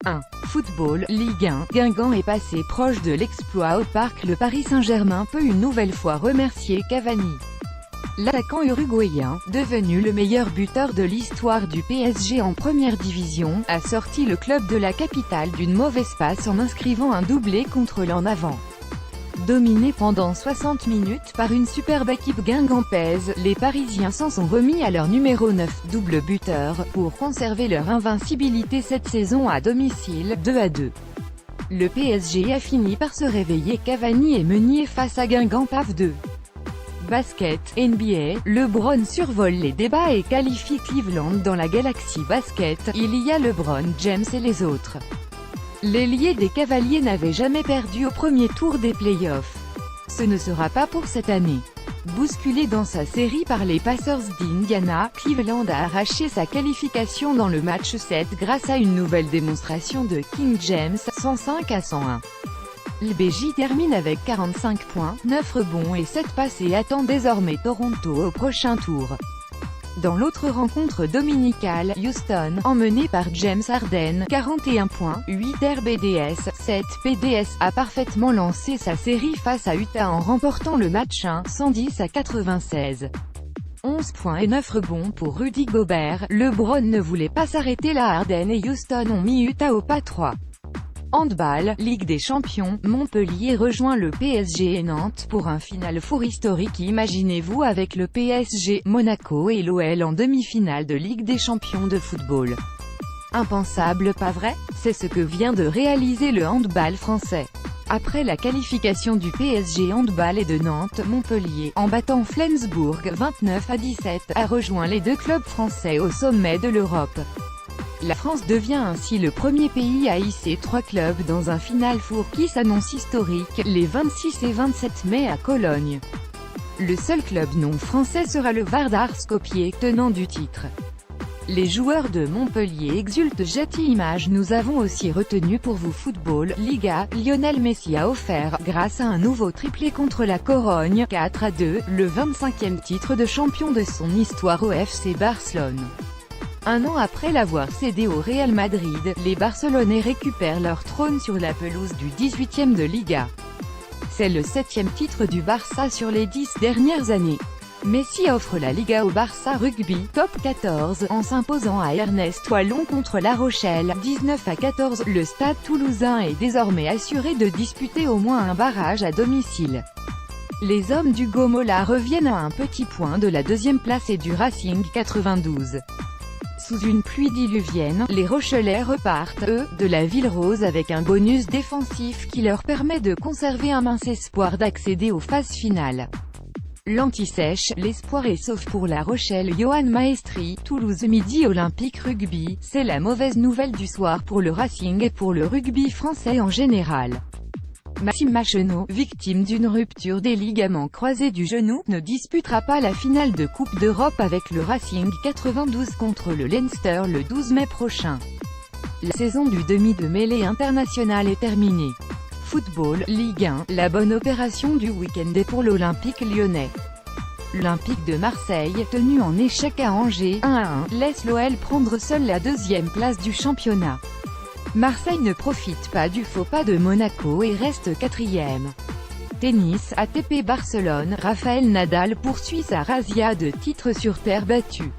1. Football, Ligue 1, Guingamp est passé proche de l'exploit au Parc. Le Paris Saint-Germain peut une nouvelle fois remercier Cavani. L'attaquant uruguayen, devenu le meilleur buteur de l'histoire du PSG en première division, a sorti le club de la capitale d'une mauvaise passe en inscrivant un doublé contre l'en avant. Dominés pendant 60 minutes par une superbe équipe guingampaise, les Parisiens s'en sont remis à leur numéro 9, double buteur, pour conserver leur invincibilité cette saison à domicile, 2-2. Le PSG a fini par se réveiller. Cavani et Meunier face à Guingamp. PAF 2. Basket, NBA, LeBron survole les débats et qualifie Cleveland dans la Galaxy Basket. Il y a LeBron James et les autres. L'ailier des Cavaliers n'avait jamais perdu au premier tour des playoffs. Ce ne sera pas pour cette année. Bousculé dans sa série par les Pacers d'Indiana, Cleveland a arraché sa qualification dans le match 7 grâce à une nouvelle démonstration de King James, 105-101. LBJ termine avec 45 points, 9 rebonds et 7 passes et attend désormais Toronto au prochain tour. Dans l'autre rencontre dominicale, Houston, emmené par James Harden, 41 points, 8 RBDS, 7 PDS, a parfaitement lancé sa série face à Utah en remportant le match 1, 110-96. 11 points et 9 rebonds pour Rudy Gobert. LeBron ne voulait pas s'arrêter là. Harden et Houston ont mis Utah au pas 3. Handball, Ligue des Champions, Montpellier rejoint le PSG et Nantes pour un final four historique. Imaginez-vous avec le PSG, Monaco et l'OL en demi-finale de Ligue des Champions de football. Impensable, pas vrai? C'est ce que vient de réaliser le handball français. Après la qualification du PSG handball et de Nantes, Montpellier, en battant Flensbourg 29-17, a rejoint les deux clubs français au sommet de l'Europe. La France devient ainsi le premier pays à hisser 3 clubs dans un final four qui s'annonce historique, les 26 et 27 mai à Cologne. Le seul club non français sera le Vardar Skopje, tenant du titre. Les joueurs de Montpellier exultent. Jetty Images. Nous avons aussi retenu pour vous Football, Liga. Lionel Messi a offert, grâce à un nouveau triplé contre la Corogne, 4-2, le 25e titre de champion de son histoire au FC Barcelone. Un an après l'avoir cédé au Real Madrid, les Barcelonais récupèrent leur trône sur la pelouse du 18e de Liga. C'est le 7e titre du Barça sur les 10 dernières années. Messi offre la Liga au Barça Rugby, top 14, en s'imposant à Ernest Toilon contre La Rochelle, 19-14. Le Stade toulousain est désormais assuré de disputer au moins un barrage à domicile. Les hommes du Gomola reviennent à un petit point de la 2e place et du Racing 92. Sous une pluie diluvienne, les Rochelais repartent, eux, de la Ville Rose avec un bonus défensif qui leur permet de conserver un mince espoir d'accéder aux phases finales. L'anti-sèche, l'espoir est sauf pour La Rochelle. Johan Maestri, Toulouse Midi Olympique Rugby, c'est la mauvaise nouvelle du soir pour le Racing et pour le rugby français en général. Maxime Machenaud, victime d'une rupture des ligaments croisés du genou, ne disputera pas la finale de Coupe d'Europe avec le Racing 92 contre le Leinster le 12 mai prochain. La saison du demi de mêlée internationale est terminée. Football, Ligue 1, la bonne opération du week-end est pour l'Olympique lyonnais. L'Olympique de Marseille, tenu en échec à Angers, 1-1, laisse l'OL prendre seule la 2e place du championnat. Marseille ne profite pas du faux pas de Monaco et reste 4e. Tennis, ATP Barcelone, Rafael Nadal poursuit sa razzia de titres sur terre battue.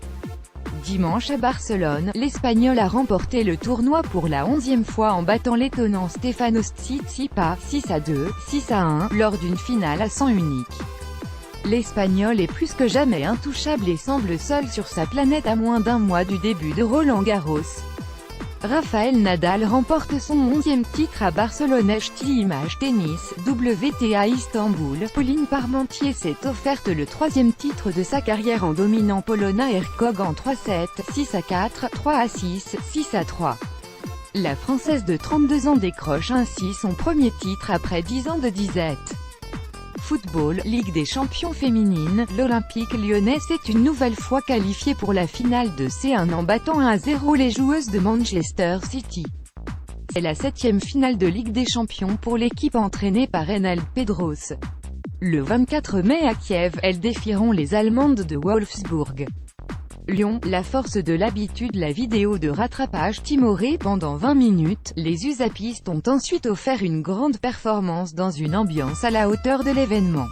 Dimanche à Barcelone, l'Espagnol a remporté le tournoi pour la 11e fois en battant l'étonnant Stefanos Tsitsipas, 6-2, 6-1, lors d'une finale à 100 unique. L'Espagnol est plus que jamais intouchable et semble seul sur sa planète à moins d'un mois du début de Roland-Garros. Rafael Nadal remporte son 11e titre à Barcelone. Jetty Images Tennis, WTA Istanbul. Pauline Parmentier s'est offerte le 3e titre de sa carrière en dominant Polona Hercog en 3-7, 6-4, 3-6, 6-3. La Française de 32 ans décroche ainsi son premier titre après 10 ans de disette. Football, Ligue des Champions féminine, l'Olympique lyonnais s'est une nouvelle fois qualifié pour la finale de C1 en battant 1-0 les joueuses de Manchester City. C'est la 7e finale de Ligue des Champions pour l'équipe entraînée par Enel Pedros. Le 24 mai à Kiev, elles défieront les Allemandes de Wolfsburg. Lyon, la force de l'habitude. La vidéo de rattrapage timoré pendant 20 minutes, les usapistes ont ensuite offert une grande performance dans une ambiance à la hauteur de l'événement.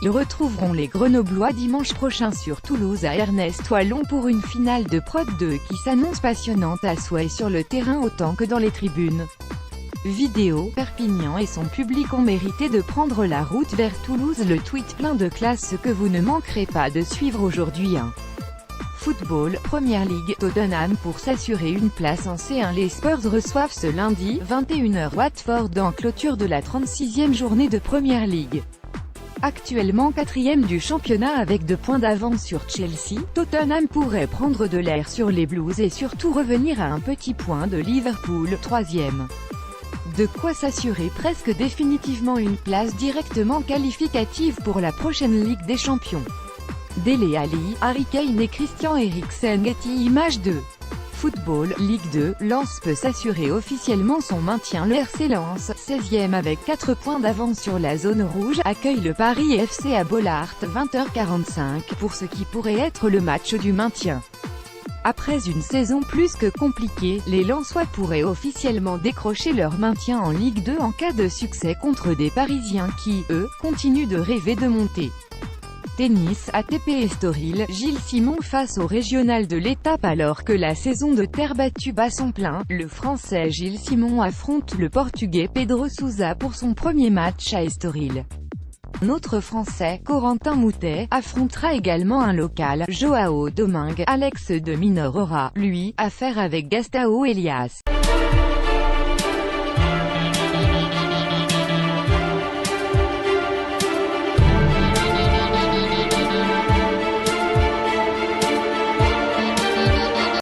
Ils retrouveront les Grenoblois dimanche prochain sur Toulouse à Ernest Wallon pour une finale de Prod 2 qui s'annonce passionnante à souhait sur le terrain autant que dans les tribunes. Vidéo, Perpignan et son public ont mérité de prendre la route vers Toulouse. Le tweet plein de classe que vous ne manquerez pas de suivre aujourd'hui. Football, Première Ligue, Tottenham pour s'assurer une place en C1. Les Spurs reçoivent ce lundi, 21h Watford en clôture de la 36e journée de Première Ligue. Actuellement 4e du championnat avec 2 points d'avance sur Chelsea, Tottenham pourrait prendre de l'air sur les Blues et surtout revenir à un petit point de Liverpool, 3e. De quoi s'assurer presque définitivement une place directement qualificative pour la prochaine Ligue des Champions. Dele Alli, Harry Kane et Christian Eriksen. Getty Images 2. Football, Ligue 2, Lens peut s'assurer officiellement son maintien. Le RC Lens, 16e avec 4 points d'avance sur la zone rouge, accueille le Paris FC à Bollaert, 20h45, pour ce qui pourrait être le match du maintien. Après une saison plus que compliquée, les Lensois pourraient officiellement décrocher leur maintien en Ligue 2 en cas de succès contre des Parisiens qui, eux, continuent de rêver de monter. Tennis, ATP Estoril, Gilles Simon face au régional de l'étape. Alors que la saison de terre battue bat son plein, le Français Gilles Simon affronte le Portugais Pedro Sousa pour son premier match à Estoril. Notre Français, Corentin Moutet, affrontera également un local, Joao Domingue. Alex de Minaur aura, lui, affaire avec Gastão Elias.